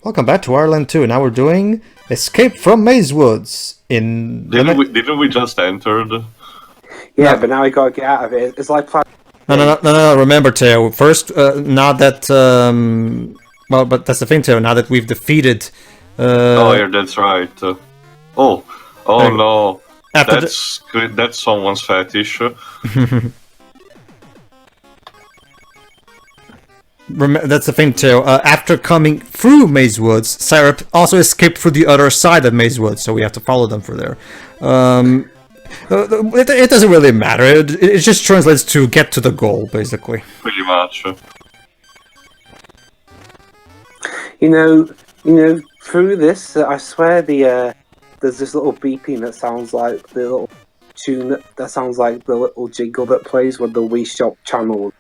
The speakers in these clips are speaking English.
Welcome back to Wario Land 2. Now we're doing Escape from Maze Woods. Didn't we just entered? Yeah, but now we gotta get out of it. It's like playing. No. Remember, Teo. First, now that well, but that's the thing, Teo. Now that we've defeated. Oh, yeah, that's right. Oh no, After that's someone's fetish. That's the thing, Teo. After coming through Maze Woods, Syrup also escaped through the other side of Maze Woods, so we have to follow them through there. It doesn't really matter. It just translates to get to the goal, basically. Pretty much. You know, through this, I swear there's this little beeping that sounds like the little tune that sounds like the little jingle that plays when the Wii Shop channel.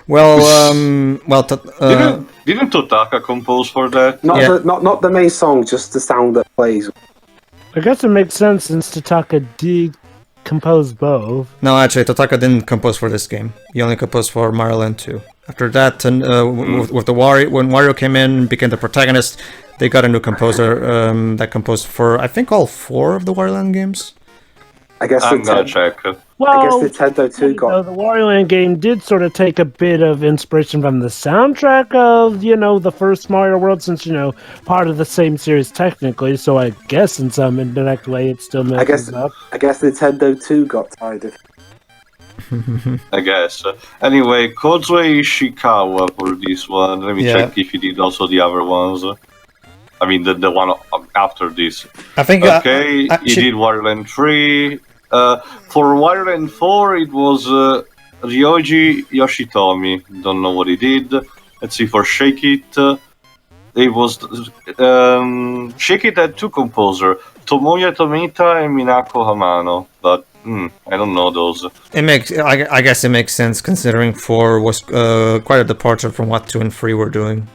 Well, Didn't Totaka compose for that? Not the main song, just the sound that plays. I guess it makes sense since Totaka decomposed both. No, actually, Totaka didn't compose for this game. He only composed for Mario Land 2. After that, with the when Wario came in and became the protagonist, they got a new composer that composed for, I think, all 4 of the Wario Land games. I guess I'm gonna check. I guess Nintendo 2 got... The Wario Land game did sort of take a bit of inspiration from the soundtrack of, the first Mario World, since, part of the same series technically, so I guess in some indirect way it still messes up. I guess Nintendo 2 got tired of it. I guess. Anyway, Kozue Ishikawa for this one. Let me check if he did also the other ones. I mean, the one after this. I think. Okay, he did Wario Land 3. For Wario Land 4, it was Ryoji Yoshitomi. Don't know what he did. Let's see, for Shake It, it was Shake It had 2 composers, Tomoya Tomita and Minako Hamano. But I don't know those. I guess it makes sense considering 4 was quite a departure from what 2 and 3 were doing.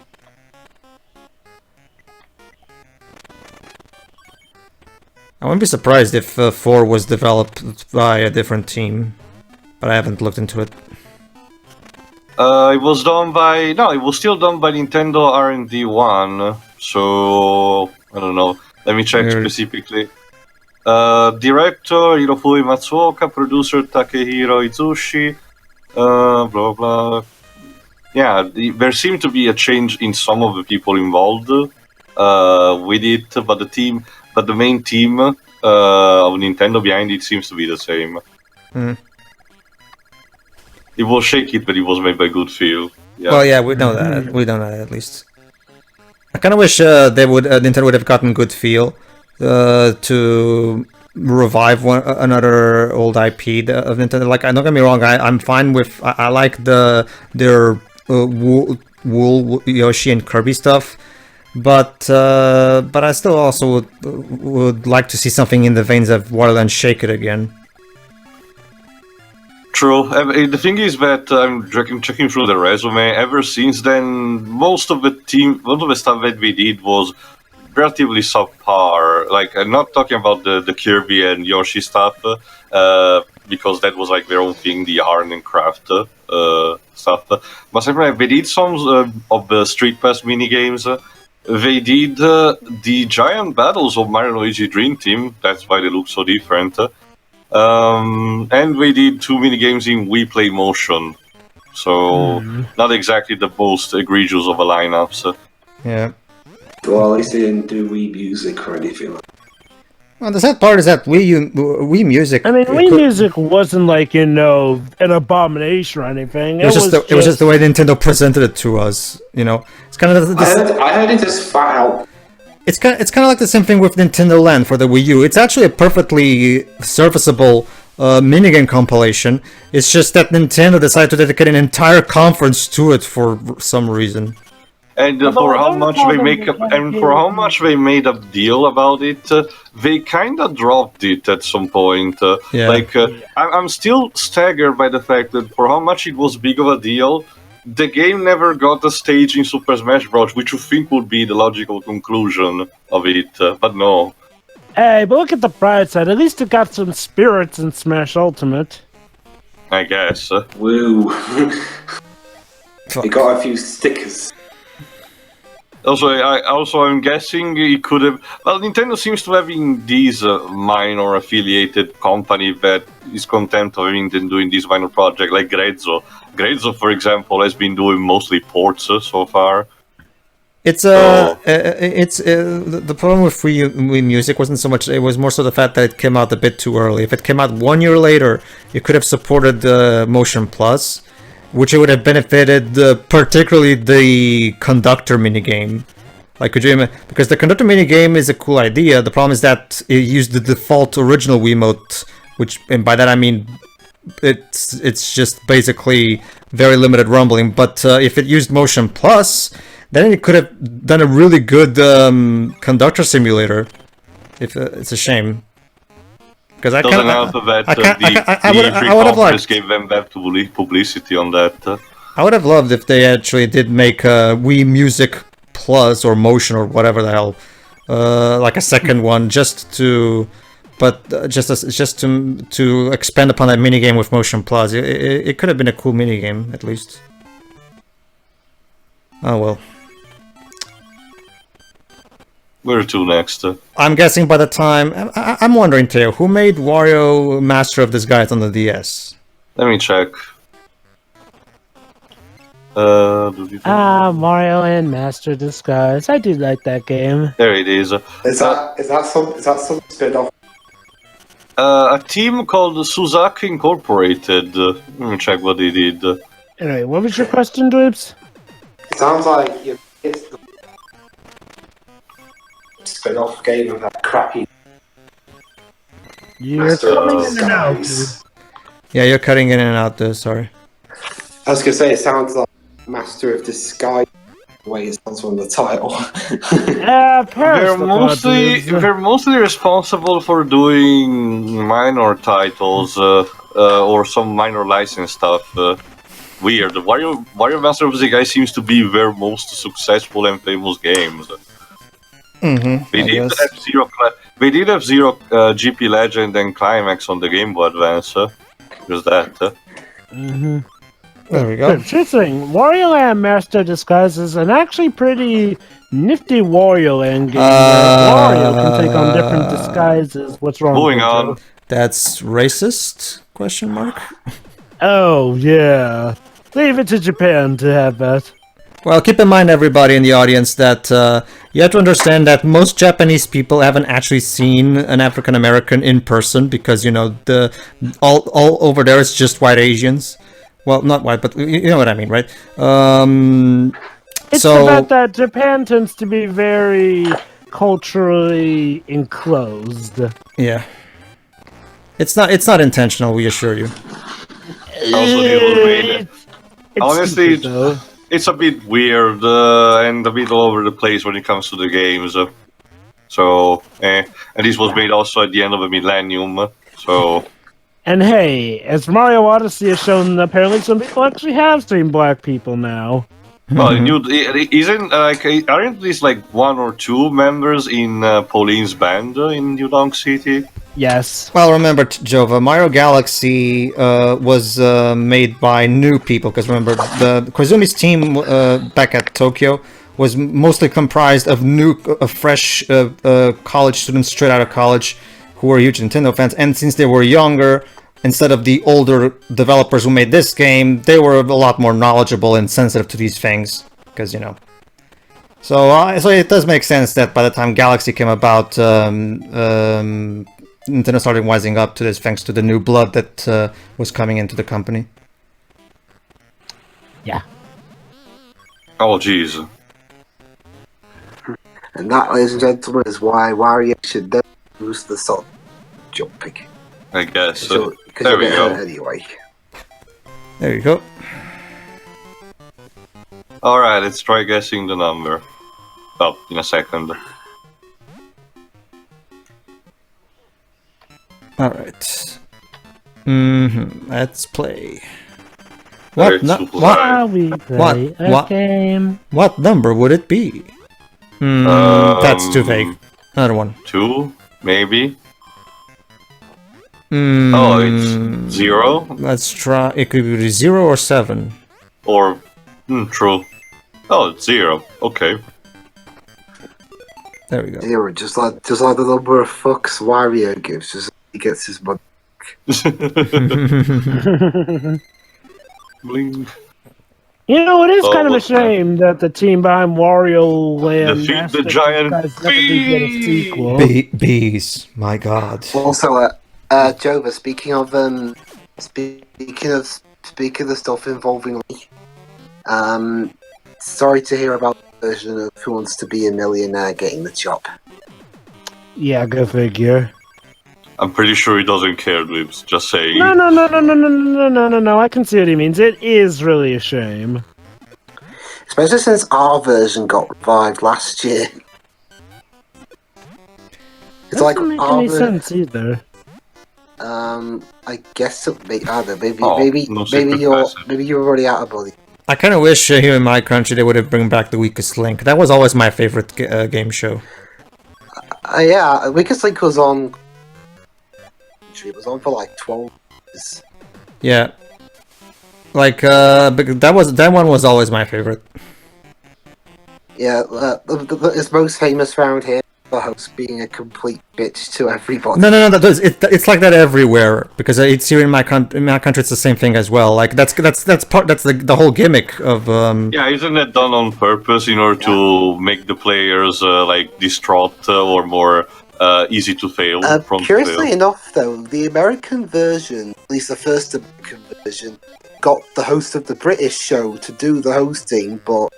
I wouldn't be surprised if 4 was developed by a different team, but I haven't looked into it. It was done by... No, it was still done by Nintendo R&D 1, so... I don't know. Let me check specifically. Director Hirofumi Matsuoka, producer Takehiro Izushi, blah blah. Yeah, there seemed to be a change in some of the people involved with it, but the main team of Nintendo behind it seems to be the same. It was Shake It, but it was made by Good Feel. Yeah. Well, yeah, we know that. We know that at least. I kind of wish Nintendo would have gotten Good Feel to revive another old IP of Nintendo. Like, don't get me wrong, I'm fine with. I like their Wool Yoshi and Kirby stuff. But I still also would like to see something in the veins of Wario Land Shake It again. True. The thing is that I'm checking through the resume. Ever since then, most of the stuff that we did was relatively subpar. Like, I'm not talking about the Kirby and Yoshi stuff, because that was like their own thing, the art and craft stuff. But sometimes they did some of the Street Pass minigames. They did the giant battles of Mario & Luigi Dream Team, that's why they look so different. And they did 2 minigames in Wii Play Motion. So, not exactly the most egregious of the lineups. Yeah. Well, at least they didn't do Wii Music or anything like that. Well, the sad part is that Wii Music... I mean, Wii Music wasn't like, an abomination or anything. It was just the way Nintendo presented it to us, It's kind of... I heard it just flat out. It's kind of like the same thing with Nintendo Land for the Wii U. It's actually a perfectly serviceable minigame compilation. It's just that Nintendo decided to dedicate an entire conference to it for some reason. And for how much they made a deal about it, they kind of dropped it at some point. I'm still staggered by the fact that for how much it was big of a deal, the game never got a stage in Super Smash Bros., which you think would be the logical conclusion of it, but no. Hey, but look at the bright side. At least it got some spirits in Smash Ultimate. I guess. Woo. It got a few stickers. I'm guessing it could have. Well, Nintendo seems to having these minor affiliated company that is content of doing these minor projects, like Grezzo. Grezzo, for example, has been doing mostly ports so far. It's the problem with Wii Music wasn't so much. It was more so the fact that it came out a bit too early. If it came out 1 year later, it could have supported the Motion Plus, which it would have benefited particularly the conductor minigame. Like, could you imagine? Because the conductor minigame is a cool idea. The problem is that it used the default original Wiimote, which, and by that I mean it's just basically very limited rumbling. But if it used Motion Plus, then it could have done a really good conductor simulator. If it's a shame. Because I doesn't help that the conference gave them that publicity on that. I would have loved if they actually did make a Wii Music Plus or Motion or whatever the hell, like a second one, just to expand upon that minigame with Motion Plus. It could have been a cool minigame at least. Oh well. Where to next? I'm guessing by the time... I'm wondering, Theo, who made Wario Master of Disguise on the DS? Let me check. Mario and Master Disguise. I do like that game. There it is. Is that some spin-off? A team called Suzaki Incorporated. Let me check what they did. Anyway, what was your question, Dweebs? It sounds like it's the spin-off game of that crappy. You're coming in and out, dude. Yeah, you're cutting in and out there, sorry. I was gonna say, it sounds like Master of Disguise, the way it sounds from the title. They're mostly responsible for doing minor titles or some minor license stuff. Weird. Wario Master of Disguise seems to be their most successful and famous games. They did have Zero GP Legend and Climax on the Game Boy Advance. There's that. There we go. Interesting. Wario Land Master Disguise is an actually pretty nifty Wario Land game. Wario can take on different disguises. What's wrong? Moving on. That's racist? Question mark. Oh yeah. Leave it to Japan to have that. Well, keep in mind, everybody in the audience, that you have to understand that most Japanese people haven't actually seen an African American in person because, you know, all over there is just white Asians. Well, not white, but you know what I mean, right? It's the fact that Japan tends to be very culturally enclosed. Yeah. It's not intentional, we assure you. Honestly, it's a bit weird and a bit all over the place when it comes to the games. And this was made also at the end of the millennium. So. And hey, as Mario Odyssey has shown, apparently some people actually have seen black people now. Well, aren't these like one or two members in Pauline's band in New Donk City? Yes. Well, remember, Jova, Mario Galaxy was made by new people, because remember, the Koizumi's team back at Tokyo was mostly comprised of fresh college students straight out of college who were huge Nintendo fans, and since they were younger, instead of the older developers who made this game, they were a lot more knowledgeable and sensitive to these things, because, you know. So it does make sense that by the time Galaxy came about, Nintendo started wising up to this thanks to the new blood that was coming into the company. Yeah. Oh, jeez. And that, ladies and gentlemen, is why Wario should never use the salt jumping. I guess. There we go. Anyway. There you go. Alright, let's try guessing the number. Oh, in a second. Alright. Let's play. What number would it be? That's too vague. Another one. 2, maybe. Oh, it's 0? Let's try. It could be 0 or 7. Or, true. Oh, it's 0. Okay. There we go. 0, just like the number of fucks Wario gives, just he gets his money. Bling. You know, it is Oh, kind of a what's that? shame that the team behind Wario Land Defeat the II giant guys never did get a sequel. Bees, my god. Also, Jova, speaking of stuff involving Lee, sorry to hear about the version of Who Wants to Be a Millionaire getting the job. Yeah, go figure. I'm pretty sure he doesn't care, Dweebs. Just saying. No. I can see what he means. It is really a shame. Especially since our version got revived last year. It's Doesn't make any sense either. I guess it may, I don't know, Oh, maybe no secret passage. you're already out of money. I kind of wish here in my country they would have bring back the Weakest Link. That was always my favorite game show. Yeah, Weakest Link was on. It was on for like 12 years. Yeah. Like, that one was always my favorite. Yeah, it's most famous around here. The host being a complete bitch to everybody. No, it's like that everywhere because it's here in my country. It's the same thing as well. Like that's the whole gimmick of. Yeah, isn't that done on purpose in order to make the players like distraught or more easy to fail? Prone to Curiously fail? enough, though, the American version, at least the first American version, got the host of the British show to do the hosting, but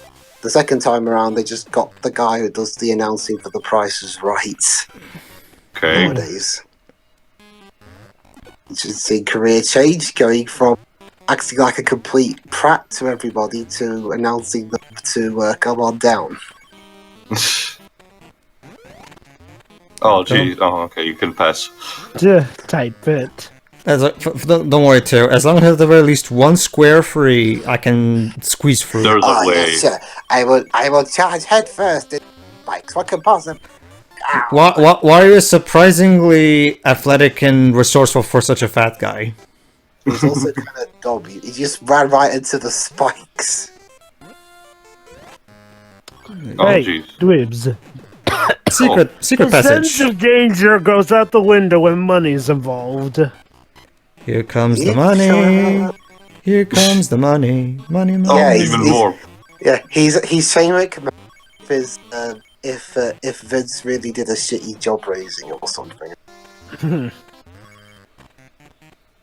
the second time around, they just got the guy who does the announcing for The Price is Right. Okay. Nowadays. You should see career change going from acting like a complete prat to everybody to announcing them to come on down. Oh, gee. Oh, okay. You can pass. Tight fit. Don't worry, too. As long as there's at least one square free, I can squeeze through. There's a way. Yes, sir. I will charge head first in bikes. What could possibly? Wario is surprisingly athletic and resourceful for such a fat guy. He's also kind of dumb. He just ran right into the spikes. Oh, Hey, jeez. Dwibs. Secret The passage. sense of danger goes out the window when money's involved. Here comes the money. Here comes the money. Money. Oh, Yeah, even more. Yeah, he's saying like if Vince really did a shitty job raising or something.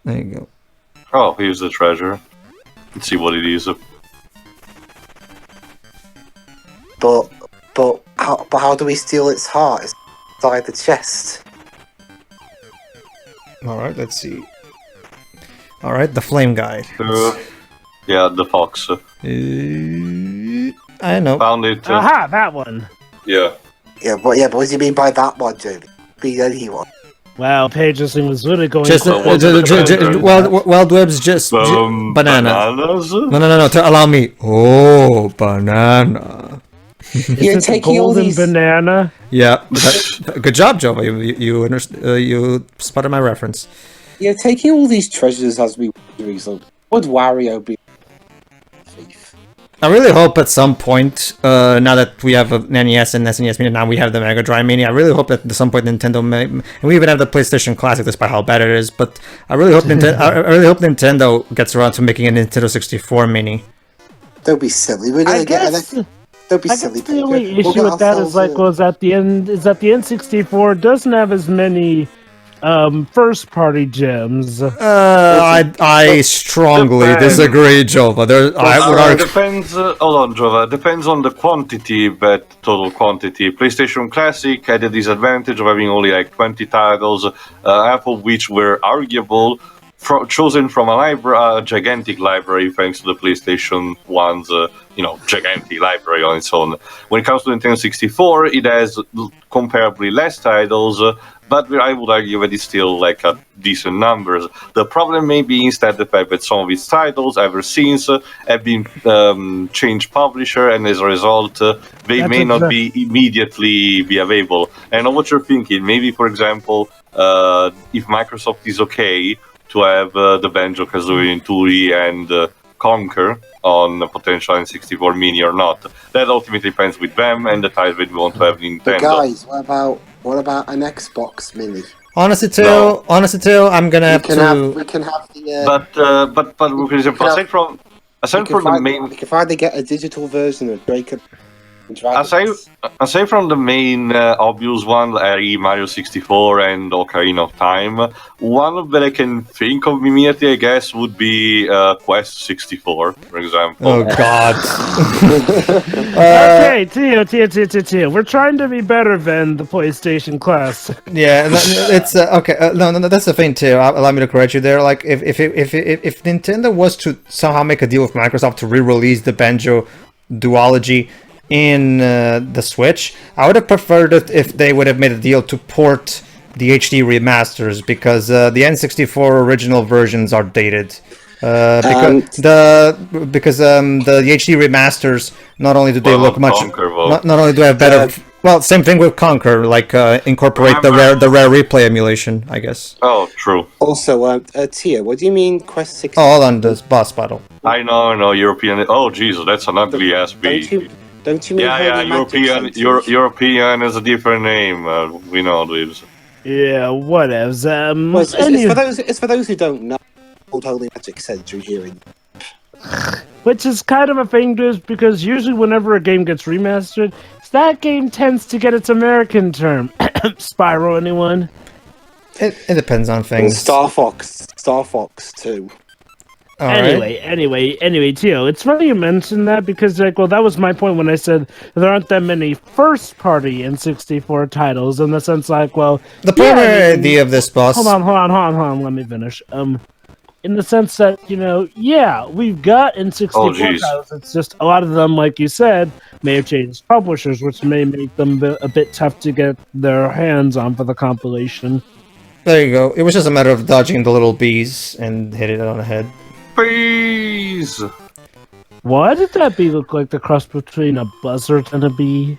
There you go. Oh, here's the treasure. Let's see what it is. But how do we steal its heart? It's inside the chest. Alright, let's see. Alright, the flame guide. Yeah, the fox. I know. Found it. Aha, that one. Yeah. Yeah, but what do you mean by that one, Jamie? Be anyone. Wow, Pedro's thing was really going. Just what's the treasure? well, Dwebs just banana. Bananas? No. To allow me. Oh, banana. You're Is it the golden banana? Yeah. Good job, Jova. You spotted my reference. You're taking all these treasures as we reason. Would Wario be a thief? I really hope at some point, now that we have an NES and SNES Mini, now we have the Mega Drive Mini, I really hope that at some point Nintendo may, and we even have the PlayStation Classic, despite how bad it is, but I really hope Nintendo gets around to making a Nintendo 64 Mini. Don't be silly. We're gonna Don't be I silly. guess the only We'll issue get with that is ourselves was at the end is that the N64 doesn't have as many first party gems. I strongly disagree, Jova. I would argue. Depends. Hold on, Jova. Depends on the quantity, but total quantity. PlayStation Classic had the disadvantage of having only like 20 titles, half of which were arguable, chosen from a gigantic library, thanks to the PlayStation 1's, gigantic library on its own. When it comes to Nintendo 64, it has comparably less titles. But I would argue that it's still like a decent numbers. The problem may be instead the fact that some of its titles ever since have been changed publisher, and as a result, they may not be immediately be available. I know what you're thinking. Maybe, for example, if Microsoft is okay to have the Banjo-Kazooie and Tooie and Conquer on a potential N64 Mini or not. That ultimately depends with them and the ties we want to have Nintendo. But guys, what about an Xbox Mini? Honestly, too, No. I'm gonna have to. We can have the. But for example, aside from the main. We can finally get a digital version of Drake and Dragons. Aside from the main obvious one, Mario 64 and Ocarina of Time, one that I can think of immediately, I guess, would be Quest 64, for example. Oh God. Okay, Tio. We're trying to be better than the PlayStation class. Yeah, it's okay. No, that's the thing too. Allow me to correct you there. Like, if Nintendo was to somehow make a deal with Microsoft to re-release the Banjo duology in the Switch, I would have preferred it if they would have made a deal to port the HD remasters, because the N64 original versions are dated. Because the HD remasters, not only do they look much, not only do they have better. Well, same thing with Conquer, like incorporate the rare replay emulation, I guess. Oh, true. Also, Tia, what do you mean Quest 6? Oh, hold on, this boss battle. I know, European. Oh, Jesus, that's an ugly ass beat. Don't you mean Yeah, European is a different name. We know this. Yeah, whatevs. Well, it's for those who don't know. Old Holy Magic Century here in. Which is kind of a thing, just because usually whenever a game gets remastered, that game tends to get its American term. Spyro, anyone? It depends on things. Star Fox 2. Anyway, Tio, it's funny you mentioned that, because, like, well, that was my point when I said there aren't that many first-party N64 titles, in the sense, like, well... The primary idea of this boss... Hold on, let me finish. In the sense that, we've got N64 titles, it's just a lot of them, like you said, may have changed publishers, which may make them a bit tough to get their hands on for the compilation. There you go. It was just a matter of dodging the little bees and hitting it on the head. Bees! Why did that bee look like the cross between a buzzard and a bee?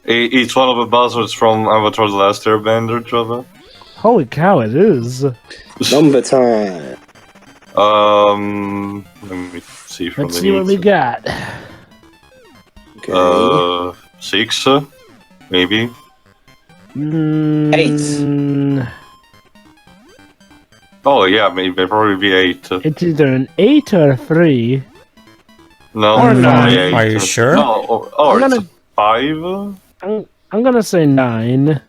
It's one of the buzzards from Avatar The Last Airbender, Trevor. Holy cow, it is. Number time. Let me see from Let's see what we got. Okay. 6, maybe. 8. Oh yeah, maybe probably be 8. It's either an 8 or a 3. No, Or no, 9. 8. Are you sure? No, or it's a 5. I'm gonna say 9.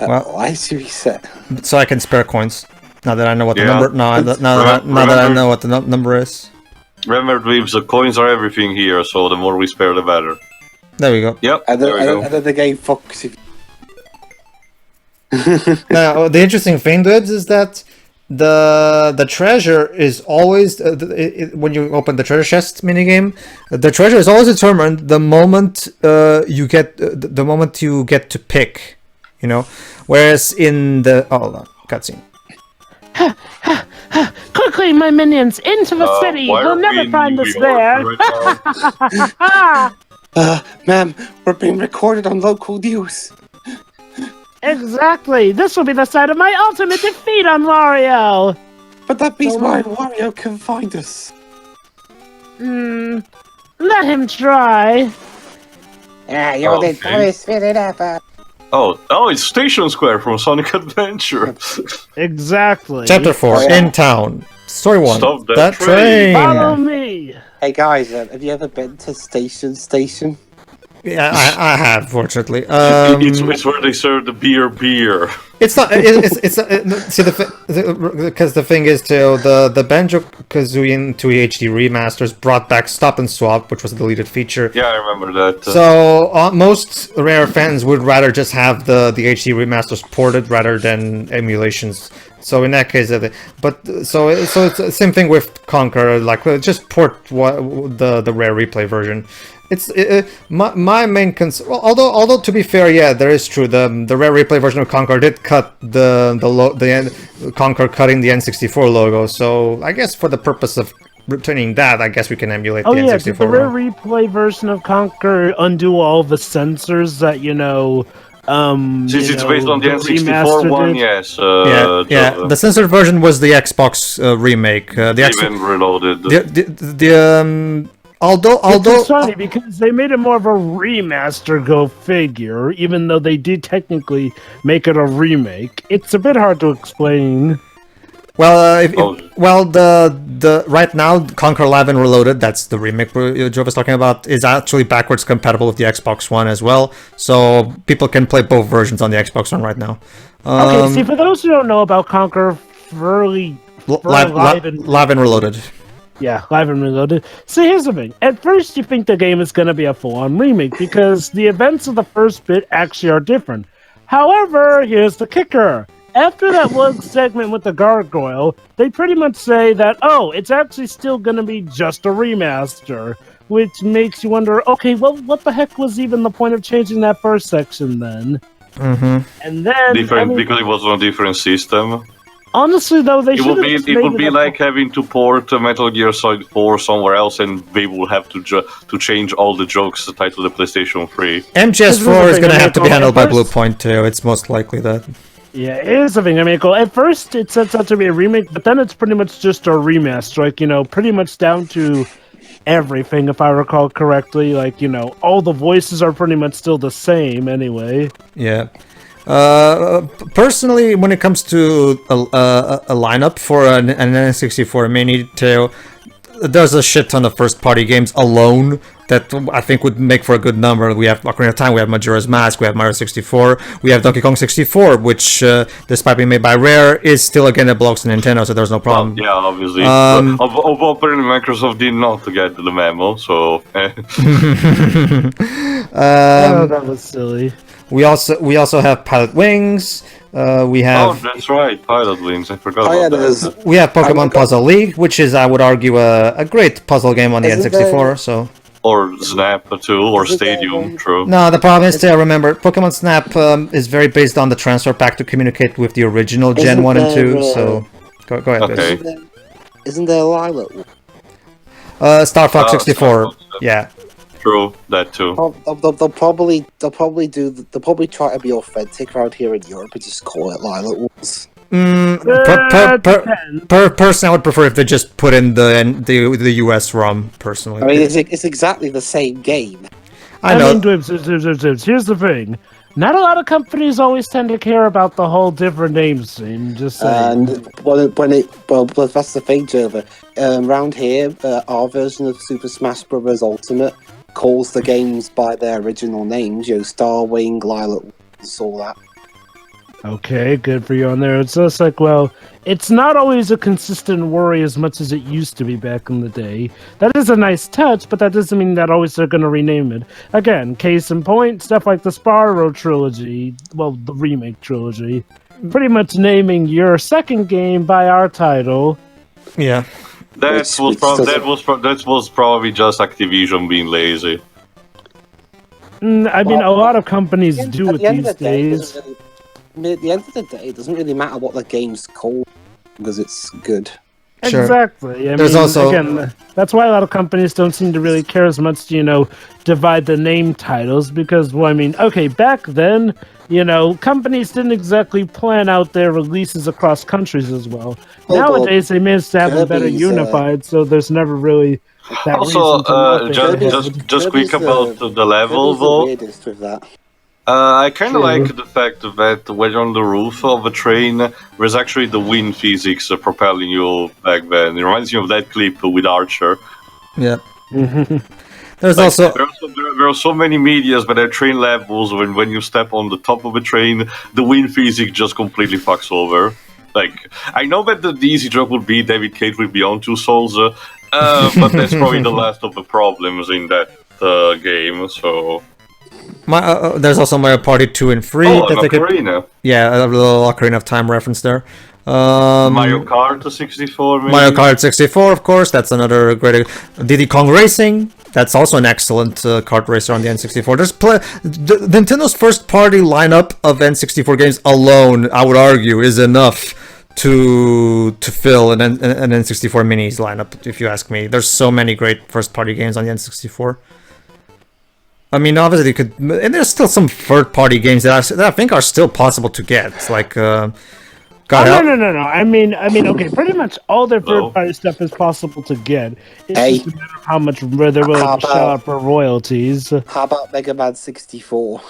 Well, Why is you reset? so I can spare coins. Now that I know what the Yeah. number. Now that I know what the number is. Remember, Dweebs, the coins are everything here, so the more we spare, the better. There we go. Yep, And there we go. then the game fucks you. Now, the interesting thing, dudes, is that the treasure is always when you open the treasure chest minigame, the treasure is always determined the moment you get to pick, whereas in the cutscene. Quickly, my minions, into the city! You'll never find us there! Ma'am, we're being recorded on local news. Exactly! This will be the site of my ultimate defeat on Wario! But that means why Wario can find us. Let him try. You're the first fitted up. Oh, it's Station Square from Sonic Adventure. Exactly. Chapter 4, Oh, yeah. in town. Story 1. Stop that that train. Follow me! Hey guys, have you ever been to Station? Yeah, I have, fortunately. It's where they serve the beer. It's not. It's see because the thing is too, the Banjo-Kazooie 2 HD remasters brought back Stop and Swap, which was a deleted feature. Yeah, I remember that. So most Rare fans would rather just have the HD remasters ported rather than emulations. So in that case, so it's the same thing with Conquer. Like just port the Rare replay version. It's my main concern. Well, although to be fair, yeah, that is true. The Rare replay version of Conquer did cut the Conquer cutting the N64 logo. So I guess for the purpose of returning that, I guess we can emulate the N64. Did the Rare replay version of Conquer undo all the censors that Since it's based on the N64 remastered one, it. yes. The censored version was the Xbox remake. Even reloaded. Although It's funny because they made it more of a remaster, go figure, even though they did technically make it a remake. It's a bit hard to explain. well, the right now Conquer Live and Reloaded, that's the remake Joe was talking about, is actually backwards compatible with the Xbox One as well, so people can play both versions on the Xbox One right now. Okay, see, for those who don't know about Conquer Live and Reloaded. Yeah, Live and Reloaded. So here's the thing. At first, you think the game is going to be a full-on remake because the events of the first bit actually are different. However, here's the kicker. After that one segment with the gargoyle, they pretty much say that, oh, it's actually still going to be just a remaster, which makes you wonder, okay, well, what the heck was even the point of changing that first section then? Mm-hmm. And then... Because it was on a different system. Honestly, though, they should have It would be like having to port Metal Gear Solid 4 somewhere else, and they will have to change all the jokes tied to the PlayStation 3. MGS4 is going to have to be handled by Bluepoint too. It's most likely that. Yeah, here's the thing. I mean, at first it sets out to be a remake, but then it's pretty much just a remaster. Like, pretty much down to everything, if I recall correctly. Like, all the voices are pretty much still the same anyway. Yeah. Personally, when it comes to a lineup for an N64 Mini 2, there's a shit ton of first-party games alone that I think would make for a good number. We have Ocarina of Time, we have Majora's Mask, we have Mario 64, we have Donkey Kong 64, which, despite being made by Rare, is still a game that belongs to Nintendo, so there's no problem. Yeah, obviously. Apparently Microsoft did not get the memo, so... that was silly. We also have Pilot Wings. We have. Oh, that's right, Pilot Wings. I forgot about that. We have Pokemon Puzzle League, which is, I would argue, a great puzzle game on the N64. So. Or Snap too, or Stadium. True. No, the problem is, remember, Pokemon Snap is very based on the transfer pack to communicate with the original Gen 1 and 2. So, go ahead. Okay. Isn't there Lilac? Star Fox 64. Yeah. True, that too. They'll probably try to be authentic around here in Europe and just call it Lilac Wars. Personally, I would prefer if they just put in the US ROM. Personally, I mean, it's exactly the same game. I know. Here's the thing. Not a lot of companies always tend to care about the whole different names thing. Just saying. And that's the thing, Jova. Around here, our version of Super Smash Bros. Ultimate calls the games by their original names. Starwing, Lilac Wars, all that. Okay, good for you on there. It's just like, well, it's not always a consistent worry as much as it used to be back in the day. That is a nice touch, but that doesn't mean that always they're going to rename it. Again, case in point, stuff like the Spyro trilogy, well, the remake trilogy, pretty much naming your second game by our title. Yeah. That was probably just Activision being lazy. I mean, a lot of companies do it these days. At the end of the day, it doesn't really matter what the game's called because it's good. Sure. Exactly. There's also again, that's why a lot of companies don't seem to really care as much to, divide the name titles because, well, I mean, okay, back then, companies didn't exactly plan out their releases across countries as well. Nowadays, they manage to have them better unified, so there's never really that also, reason to just quick about the level, though. Weirdest with that. I kind of like the fact that when you're on the roof of a train, there's actually the wind physics propelling you back then. It reminds me of that clip with Archer. Yeah. There's also... There are so many medias, but at train levels, when you step on the top of a train, the wind physics just completely fucks over. Like, I know that the easy joke would be David Cage with Beyond Two Souls, but that's probably the last of the problems in that game, so... there's also Mario Party 2 and 3. Oh, Ocarina. Yeah, a little Ocarina of Time reference there. Mario Kart 64, maybe? Mario Kart 64, of course. That's another great... Diddy Kong Racing. That's also an excellent kart racer on the N64. There's Nintendo's first-party lineup of N64 games alone, I would argue, is enough to fill an N64 Minis lineup, if you ask me. There's so many great first-party games on the N64. I mean, obviously, you could, and there's still some third-party games that I think are still possible to get. It's like, God help. No. I mean, okay. Pretty much all their third-party stuff is possible to get. It's Hey. just a matter of how much they're willing to shell out for royalties. How about Mega Man 64?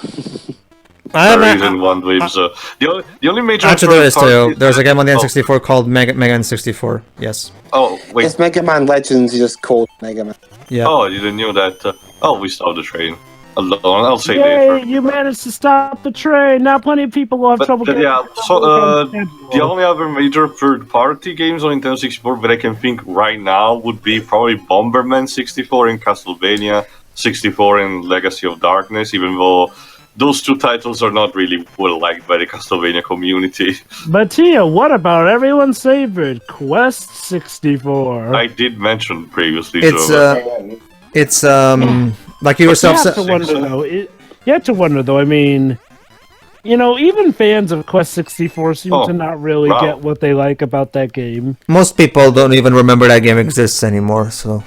There isn't one with the only major. Actually, there is third-party- too. There's a game on the N64 called Mega Man 64. Yes. Oh wait. It's Mega Man Legends, you just called Mega Man. Yeah. Oh, you didn't know that. We stopped the train. Alone. I'll say Yay! later. You managed to stop the train. Now plenty of people will have trouble getting. Yeah, so the only other major third-party games on Nintendo 64 that I can think right now would be probably Bomberman 64 and Castlevania 64 and Legacy of Darkness, even though those two titles are not really well liked by the Castlevania community. But Tia, what about everyone's favorite Quest 64? I did mention previously. It's like you yourself You said. have to wonder though. You have to wonder though. I mean, even fans of Quest 64 seem to not really get what they like about that game. Most people don't even remember that game exists anymore. So.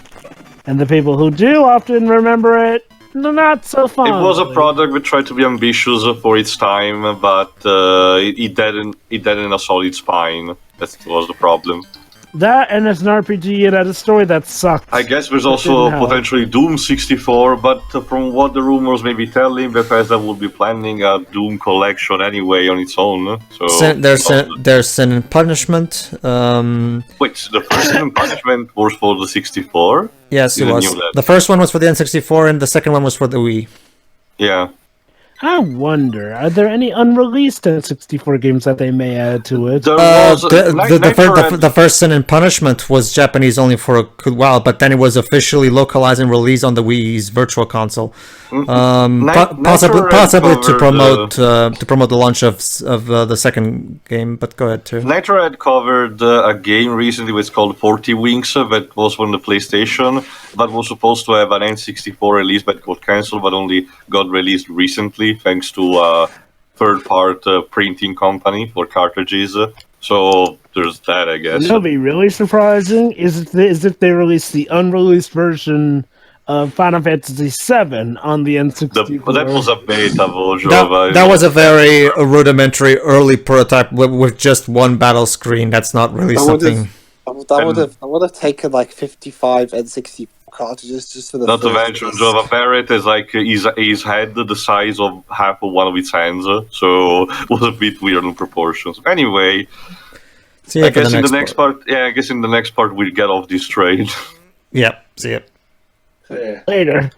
And the people who do often remember it, not so fun. It was a product that tried to be ambitious for its time, but it didn't in a solid spine. That was the problem. That and it's an RPG and had a story that sucked. I guess there's also potentially Doom 64, but from what the rumors may be telling, Bethesda will be planning a Doom collection anyway on its own. So there's Sin and Punishment. Wait, the first Sin and Punishment was for the 64? Yes, it was. The first one was for the N64, and the second one was for the Wii. Yeah. I wonder, are there any unreleased N64 games that they may add to it? The first Sin and Punishment was Japanese only for a good while, but then it was officially localized and released on the Wii's Virtual Console, possibly to promote the launch of the second game. But go ahead, too. Nitro had covered a game recently which called 40 Wings that was on the PlayStation, but was supposed to have an N64 release but got cancelled, but only got released recently thanks to a third-party printing company for cartridges. So there's that, I guess. That'll be really surprising is if they release the unreleased version of Final Fantasy VII on the N64. That was a beta version. That was a very rudimentary early prototype with just one battle screen. That's not really something. That would have taken like 55 N64 cartridges just for the. Not to mention, Java Barrett is like his head the size of half of one of its hands, so it was a bit weird in proportions. Anyway, I guess in the next part we'll get off this train. Yep. See ya. Later.